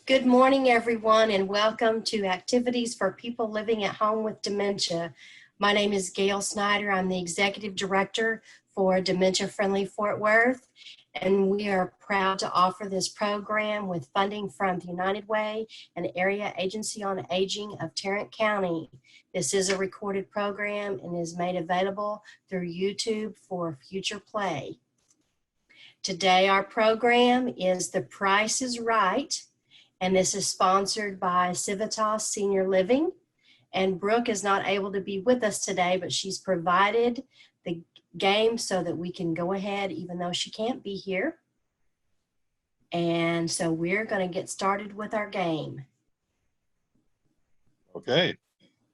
Good morning, everyone, and welcome to Activities for People Living at Home with Dementia. My name is Gail Snyder. I'm the Executive Director for Dementia Friendly Fort Worth, and we are proud to offer this program with funding from the United Way and Area Agency on Aging of Tarrant County. This is a recorded program and is made available through YouTube for future play. Today, our program is The Price is Right, and this is sponsored by Civitas Senior Living. And Brooke is not able to be with us today, but she's provided the game so that we can go ahead, even though she can't be here. And so we're going to get started with our game. Okay.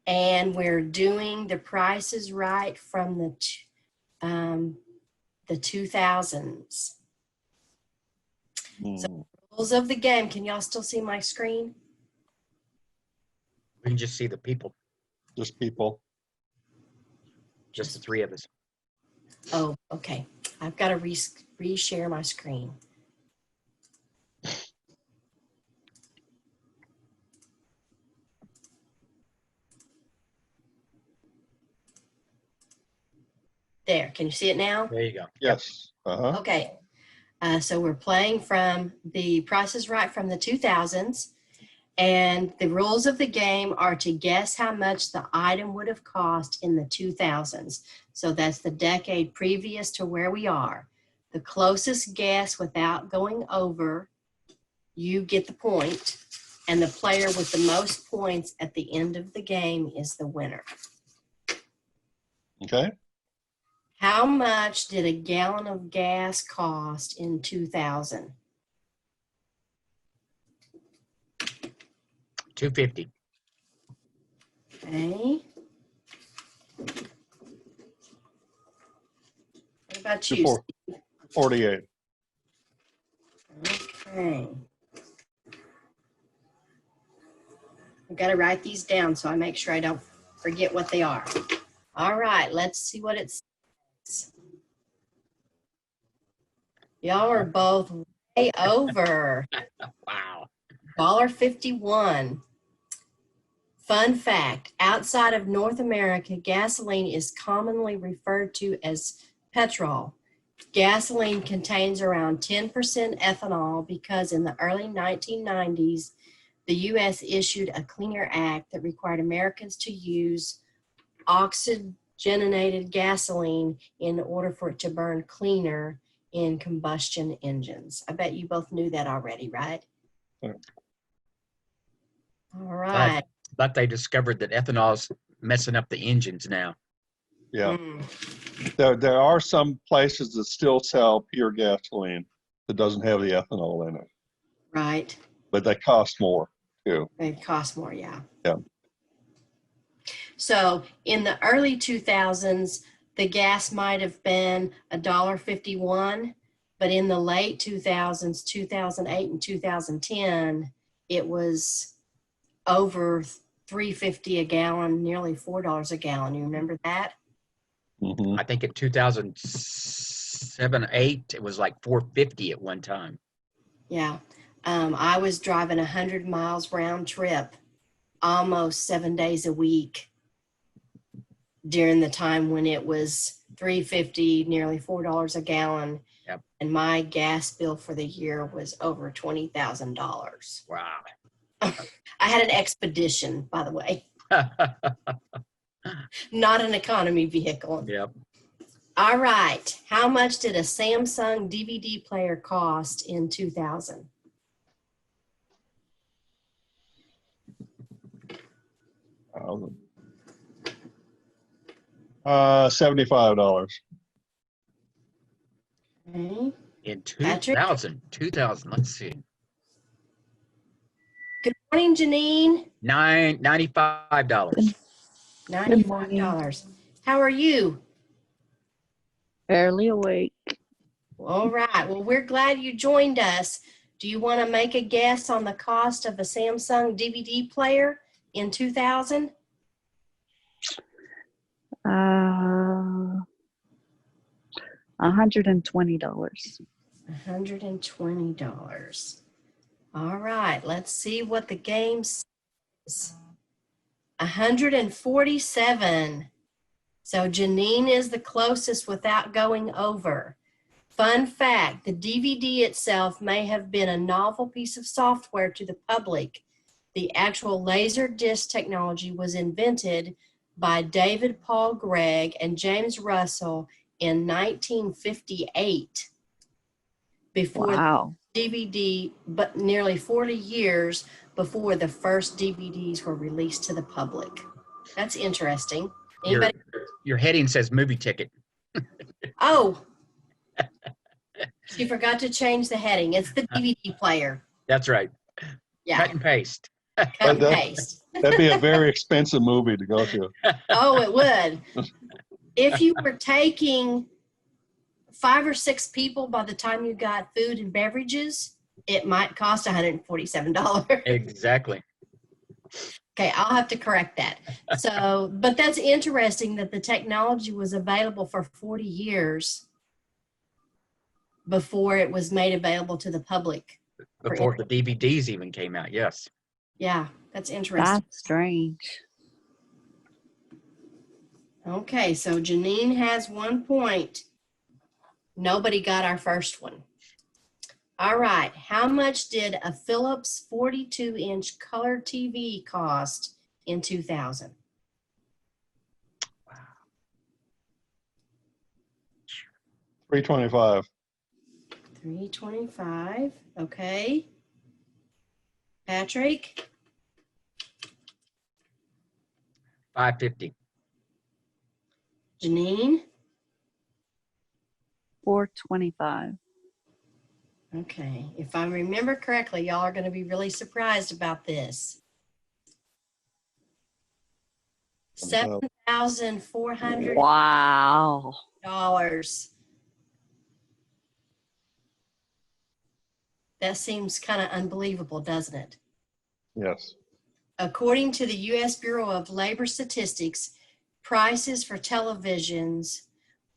And we're doing The Price is Right from the 2000s. So rules of the game. Can y'all still see my screen? We can just see the people, Just people. just the three of us. Oh, okay. I've got to re-share my screen. There. Can you see it now? There you go. Yes. Okay. So we're playing from The Price is Right from the 2000s. And the rules of the game are to guess how much the item would have cost in the 2000s. So that's the decade previous to where we are. The closest guess without going over, you get the point. And the player with the most points at the end of the game is the winner. Okay. How much did a gallon of gas cost in 2000? $2.50. Okay. What about you? 48. Okay. I've got to write these down so I make sure I don't forget what they are. All right, let's see what it says. Y'all are both way over. Wow. $1.51. Fun fact, outside of North America, gasoline is commonly referred to as petrol. Gasoline contains around 10% ethanol because in the early 1990s, the U.S. issued a Clean Air Act that required Americans to use oxygenated gasoline in order for it to burn cleaner in combustion engines. I bet you both knew that already, right? Yeah. All right. But they discovered that ethanol's messing up the engines now. Yeah. There are some places that still sell pure gasoline that doesn't have the ethanol in it. Right. But they cost more too. They cost more, yeah. Yeah. So in the early 2000s, the gas might have been $1.51, but in the late 2000s, 2008 and 2010, it was over $3.50 a gallon, nearly $4 a gallon. You remember that? Mm-hmm. I think in 2007, 8, it was like $4.50 at one time. Yeah. I was driving 100 miles round trip, almost 7 days a week during the time when it was $3.50, nearly $4 a gallon. Yep. And my gas bill for the year was over $20,000. Wow. I had an Expedition, by the way, not an economy vehicle. Yep. All right. How much did a Samsung DVD player cost in 2000? $75. Okay. In Patrick? 2000, let's see. Good morning, Janine. $95. $95. How are you? Barely awake. All right. Well, we're glad you joined us. Do you want to make a guess on the cost of a Samsung DVD player in 2000? $120. $120. All right, let's see what the game says. 147. So Janine is the closest without going over. Fun fact, the DVD itself may have been a novel piece of software to the public. The actual laser disc technology was invented by David Paul Gregg and James Russell in 1958. Before Wow. DVD, but nearly 40 years before the first DVDs were released to the public. That's interesting. Your, Anybody? your heading says movie ticket. Oh, she forgot to change the heading. It's the DVD player. That's right. Yeah, Cut and paste. cut and That- paste. That'd be a very expensive movie to go to. Oh, it would. If you were taking 5 or 6 people by the time you got food and beverages, it might cost $147. Exactly. Okay, I'll have to correct that. So, but that's interesting that the technology was available for 40 years before it was made available to the public. Before the DVDs even came out, yes. Yeah, that's interesting. That's strange. Okay, so Janine has 1 point. Nobody got our first one. All right, how much did a Philips 42-inch color TV cost in 2000? $325. $325, okay. Patrick? $550. Janine? $425. Okay, if I remember correctly, y'all are going to be really surprised about this. $7,400. Wow. That seems kind of unbelievable, doesn't it? Yes. According to the U.S. Bureau of Labor Statistics, prices for televisions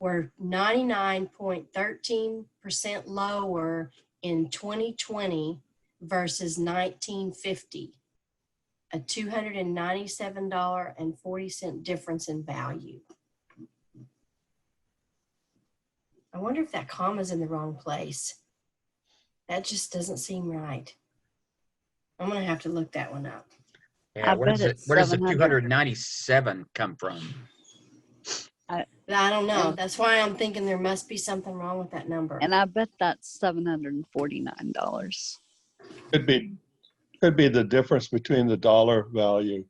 were 99.13% lower in 2020 versus 1950, a $297.40 difference in value. I wonder if that comma's in the wrong place. That just doesn't seem right. I'm going to have to look that one up. Yeah, I where bet does it, it's where does the 700. 297 come from? I don't know. That's why I'm thinking there must be something wrong with that number. And I bet that's $749. Could be the difference between the dollar value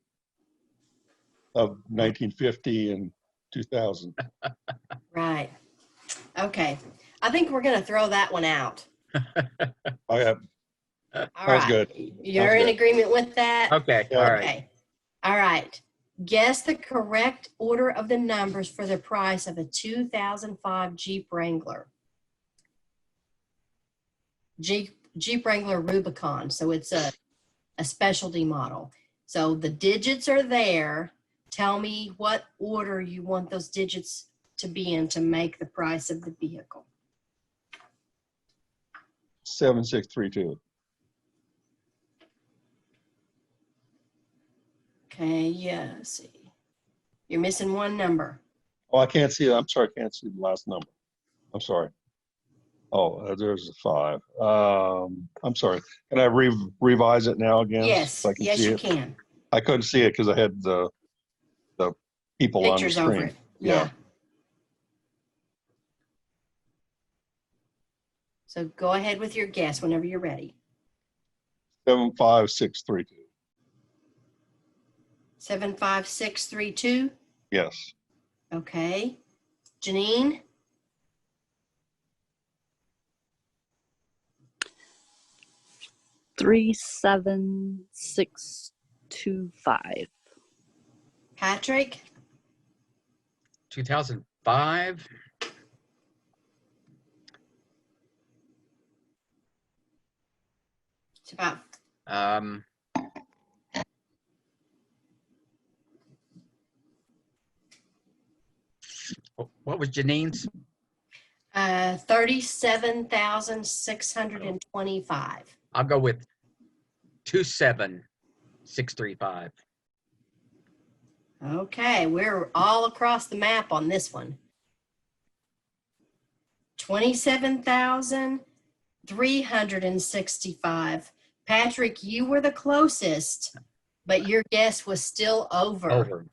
of 1950 and 2000. Right. Okay. I think we're going to throw that one out. I have, All Sounds right. good. You're Sounds in good. agreement with that? Okay, Yeah. all right. Okay. All right. Guess the correct order of the numbers for the price of a 2005 Jeep Wrangler. Jeep Wrangler Rubicon. So it's a specialty model. So the digits are there. Tell me what order you want those digits to be in to make the price of the vehicle. 7632. Okay, yeah, let's see. You're missing one number. Oh, I can't see it. I'm sorry, I can't see the last number. I'm sorry. Oh, there's a 5. I'm sorry. Can I revise it now again? Yes, so I can yes, see you it? can. I couldn't see it because I had the people Pictures on the over screen. it. Yeah. So go ahead with your guess whenever you're ready. 75632. 75632. Yes. Okay. Janine? $37625. Patrick? 2005. It's about What was Janine's? 37,625. I'll go with 27635. Okay, we're all across the map on this one. 27,365. Patrick, you were the closest, but your guess was still over.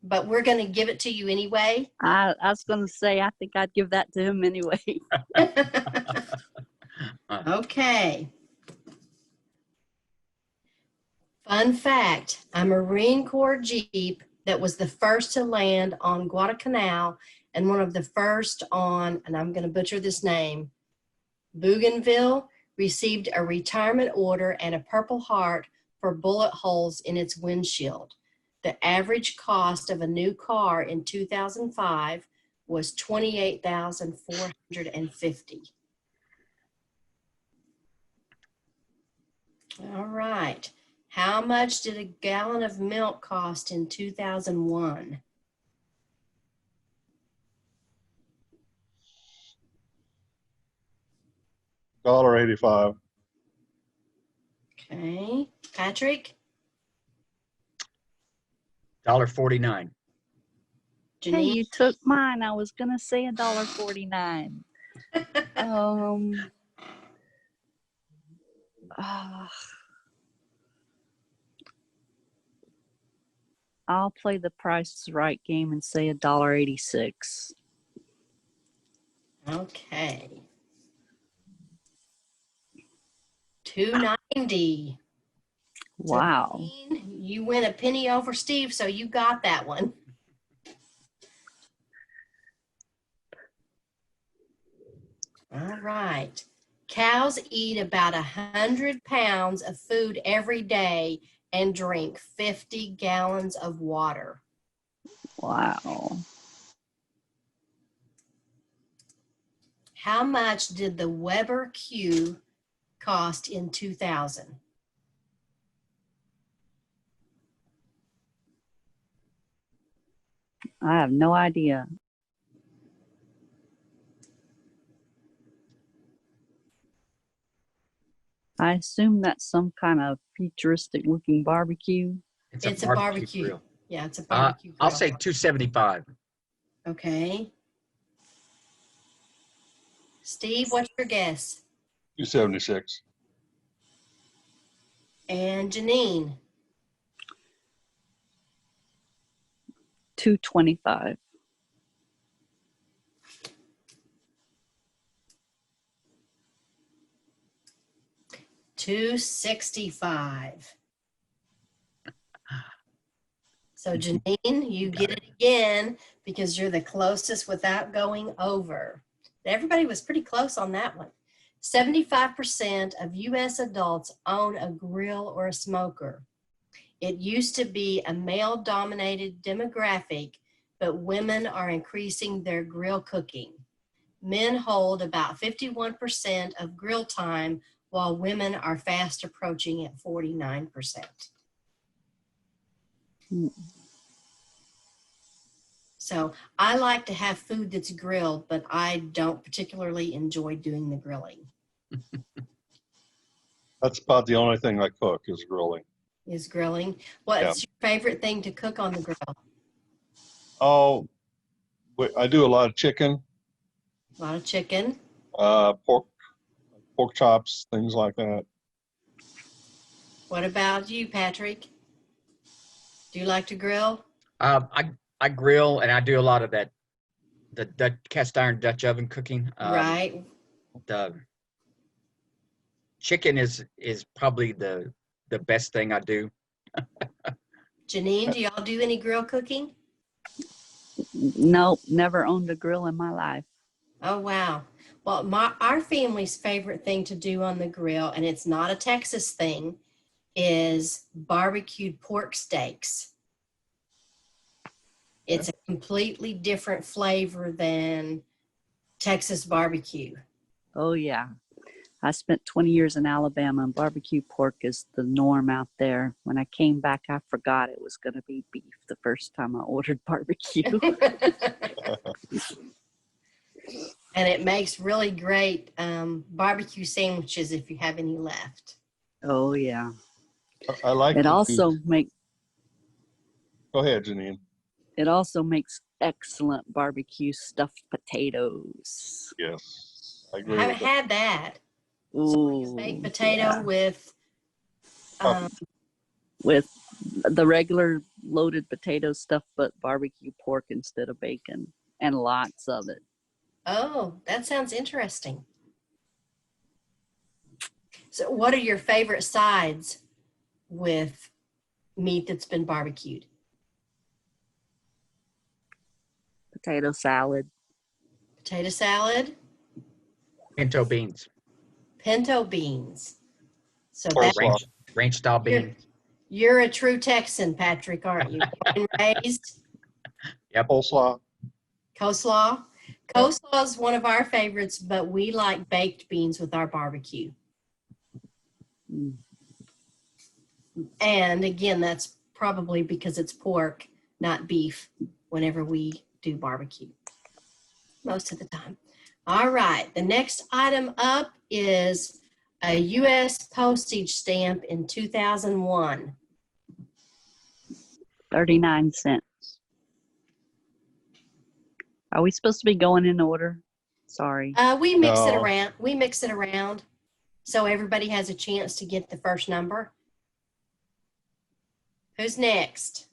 But we're going to give it to you anyway. I was going to say, I think I'd give that to him anyway. Okay. Fun fact, a Marine Corps Jeep that was the first to land on Guadalcanal and one of the first on, and I'm going to butcher this name, Bougainville, received a retirement order and a Purple Heart for bullet holes in its windshield. The average cost of a new car in 2005 was $28,450. All right. How much did a gallon of milk cost in 2001? $1.85. Okay. Patrick? $1.49. Hey, Janine? you took mine. I was going to say $1.49. I'll play the Price is Right game and say $1.86. Okay. $2.90. Wow. Janine, you went a penny over Steve, so you got that one. All right. Cows eat about 100 pounds of food every day and drink 50 gallons of water. Wow. How much did the Weber Q cost in 2000? I have no idea. I assume that's some kind of futuristic looking barbecue. It's a barbecue. grill. Yeah, it's a barbecue. I'll grill. say 275. Okay. Steve, what's your guess? 276. And Janine? $2.25. $2.65. So Janine, you get it again because you're the closest without going over. Everybody was pretty close on that one. 75% of U.S. adults own a grill or a smoker. It used to be a male-dominated demographic, but women are increasing their grill cooking. Men hold about 51% of grill time, while women are fast approaching at 49%. So I like to have food that's grilled, but I don't particularly enjoy doing the grilling. That's about the only thing I cook is grilling. Is grilling. What's your favorite thing to cook on the grill? Oh, I do a lot of chicken, A lot of chicken. pork chops, things like that. What about you, Patrick? Do you like to grill? I grill and I do a lot of that, the cast iron Dutch oven cooking. Right. The chicken is probably the best thing I do. Janine, do y'all do any grill cooking? Nope, never owned a grill in my life. Oh, wow. Well, our family's favorite thing to do on the grill, and it's not a Texas thing, is barbecued pork steaks. It's a completely different flavor than Texas barbecue. Oh, yeah. I spent 20 years in Alabama, and barbecue pork is the norm out there. When I came back, I forgot it was going to be beef the first time I ordered barbecue. And it makes really great barbecue sandwiches if you have any left. Oh, yeah. I like It to also use- make Go ahead, Janine. it also makes excellent barbecue stuffed potatoes. Yes, I I agree haven't with that. had that. Ooh, Baked potato yeah. with, um, With the regular loaded potato stuff, but barbecue pork instead of bacon, and lots of it. oh, that sounds interesting. So what are your favorite sides with meat that's been barbecued? Potato salad. Potato salad, Pinto beans, pinto beans. So Or that slaw. range style you're, beans. you're a true Texan, Patrick, aren't you? Born and raised. Coleslaw. Coleslaw. Yeah. Coleslaw is one of our favorites, but we like baked beans with our barbecue. Mm. And again, that's probably because it's pork, not beef, whenever we do barbecue, most of the time. All right, the next item up is a U.S. postage stamp in 2001. 39 cents. Are we supposed to be going in order? Sorry. We mix it No. around. We mix it around so everybody has a chance to get the first number. Who's next?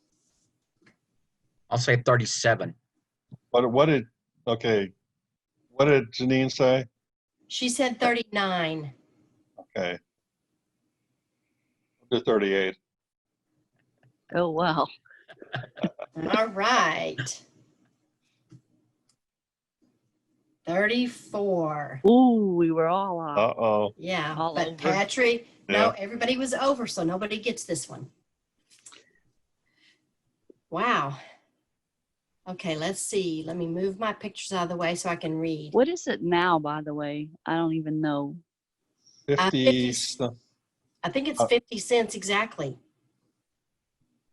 I'll say 37. What did Janine say? She said 39. Okay. I'll do 38. Oh, wow. All right. 34. Ooh, we were all off. Uh-oh. Yeah, All but over. Patrick, Yeah. no, everybody was over, so nobody gets this one. Wow. Okay, let's see. Let me move my pictures out of the way so I can read. What is it now, by the way? I don't even know. 50. 50. I think it's Uh, 50 cents exactly.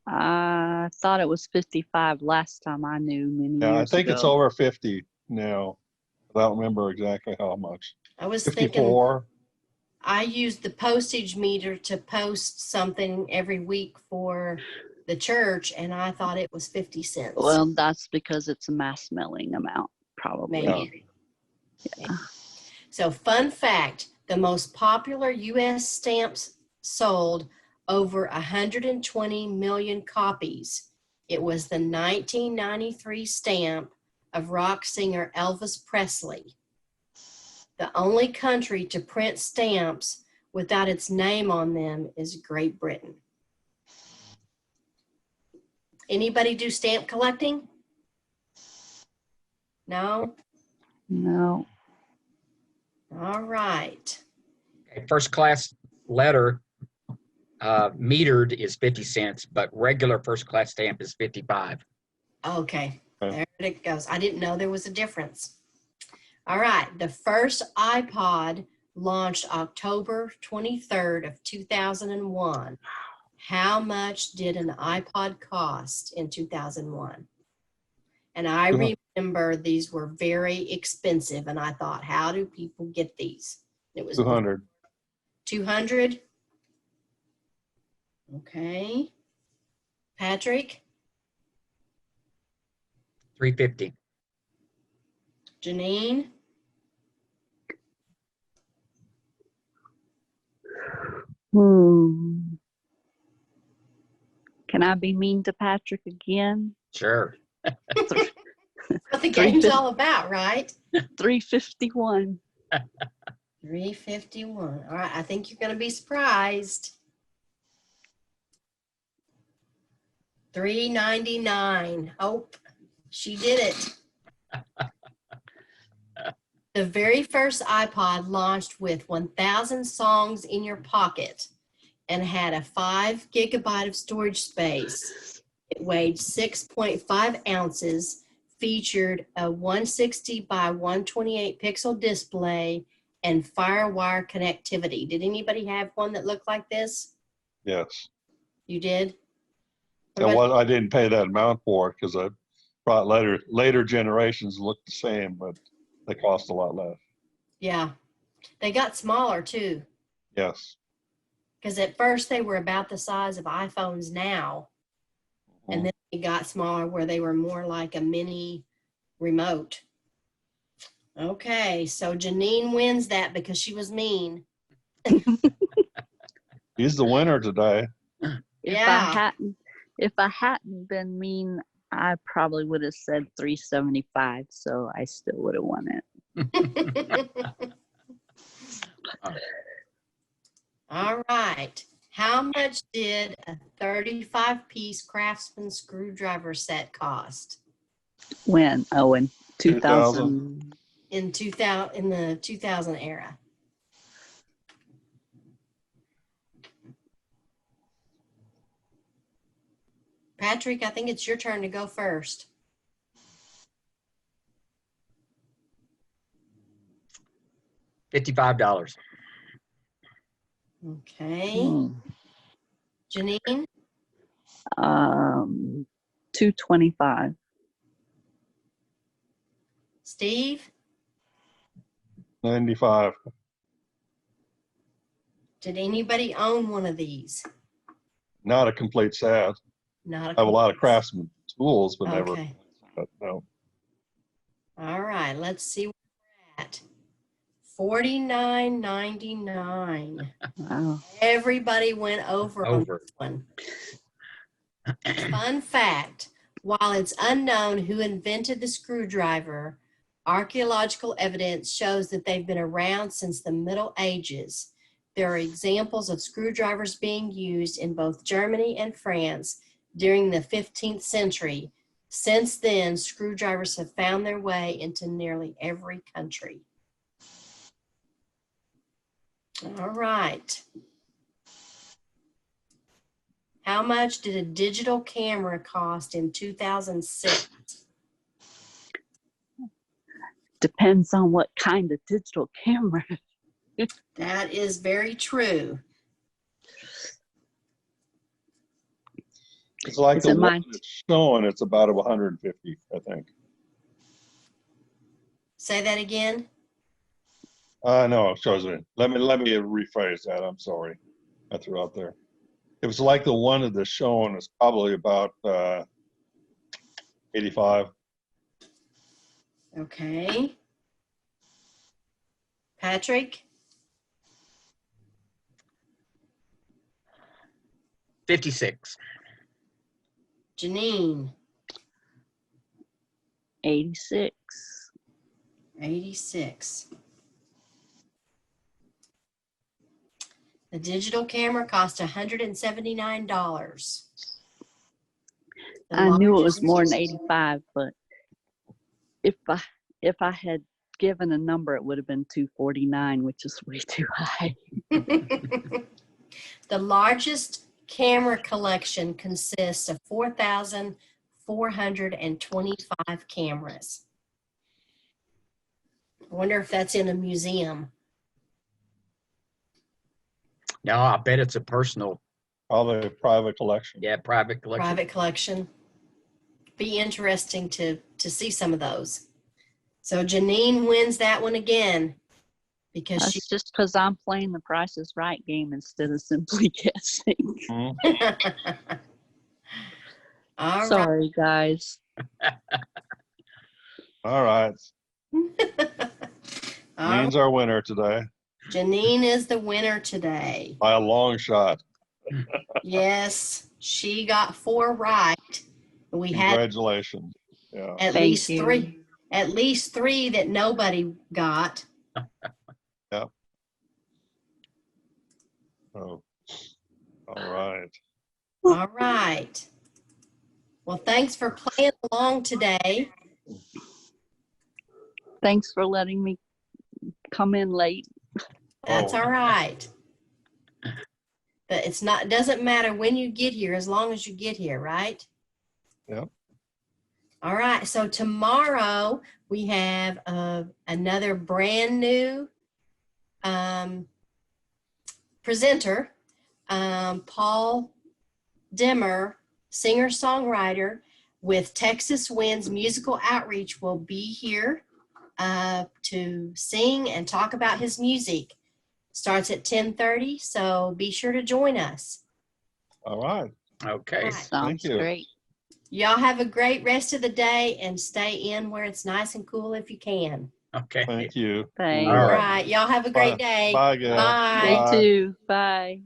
I thought it was 55 last time I knew many Yeah, I years think it's ago. over 50 now. I don't remember exactly how much. I was thinking 54. I used the postage meter to post something every week for the church, and I thought it was 50 cents. Well, that's because it's a mass mailing amount, probably. Maybe. Yeah. So, fun fact, the most popular U.S. stamps sold over 120 million copies. It was the 1993 stamp of rock singer Elvis Presley. The only country to print stamps without its name on them is Great Britain. Anybody do stamp collecting? No? No. All right. Okay, first class letter metered is 50 cents, but regular first class stamp is 55. Okay, Okay. there it goes. I didn't know there was a difference. All right, the first iPod launched October 23rd of 2001. How much did an iPod cost in 2001? And I remember these were very expensive, and I thought, how do people get these? It was 200. 200. Okay. Patrick, 350. Janine, Can I be mean to Patrick again? Sure. that's what the game's all about, right? 351. 351. All right, I think you're going to be surprised. 399. Oh, she did it. The very first iPod launched with 1,000 songs in your pocket and had a 5 gigabyte of storage space. It weighed 6.5 ounces, featured a 160 by 128 pixel display, and FireWire connectivity. Did anybody have one that looked like this? Yes. You did? What And about- what I didn't pay that amount for it because I brought later generations look the same, but they cost a lot less. Yeah, they got smaller too. Yes. Because at first they were about the size of iPhones now. And then it got smaller where they were more like a mini remote. Okay, so Janine wins that because she was mean. He's the winner today. If I hadn't been mean, I probably would have said 375, so I still would have won it. All right. How much did a 35-piece Craftsman screwdriver set cost? When? Oh, in 2000. 2000. In the 2000 era. Patrick, I think it's your turn to go first. $55. Okay. Janine? 225. Steve? 95. Did anybody own one of these? Not a complete set. Not I have a lot of Craftsman tools, but never. Okay. But no. All right. Let's see where we're at. $49.99. Wow. Everybody went over on Over. this one. Fun fact, while it's unknown who invented the screwdriver, archaeological evidence shows that they've been around since the Middle Ages. There are examples of screwdrivers being used in both Germany and France during the 15th century. Since then, screwdrivers have found their way into nearly every country. All right. How much did a digital camera cost in 2006? Depends on what kind of digital camera. That is very true. It's like Is the it one mine? that's showing, it's about 150, I think. Say that again. No, it shows it. Let me rephrase that. I'm sorry. I threw out there. It was like the one that's showing is probably about 85. Okay. Patrick? 56. Janine? 86. 86. The digital camera cost $179. I knew it was more than 85, but if I had given a number, it would have been 249, which is way too high. The largest camera collection consists of 4,425 cameras. I wonder if that's in a museum. No, I bet it's a personal, Probably a private collection. private collection. Private collection. Be interesting to see some of those. So Janine wins that one again because That's just because I'm playing the Price is Right game instead of simply guessing. Mhm. All right. Sorry, guys. All right. Janine our winner today Janine is the winner today. by a long shot. Yes, she got 4 right. We had Congratulations. Yeah. at Thank least you. three that nobody got. Yeah. Oh. All right. All right. Well, thanks for playing along today. Thanks for letting me come in late. That's Oh. all right. But it doesn't matter when you get here as long as you get here, right? Yep. All right. So tomorrow we have another brand new presenter, Paul Dimmer, singer-songwriter with Texas Winds Musical Outreach, will be here to sing and talk about his music. Starts at 10:30, so be sure to join us. All right. Okay. Right. Sounds you. great. Y'all have a great rest of the day and stay in where it's nice and cool if you can. Okay. Thank you. Thanks. All All right. right. Y'all have a great day. Bye, Gail. Bye. You Bye. too. Bye.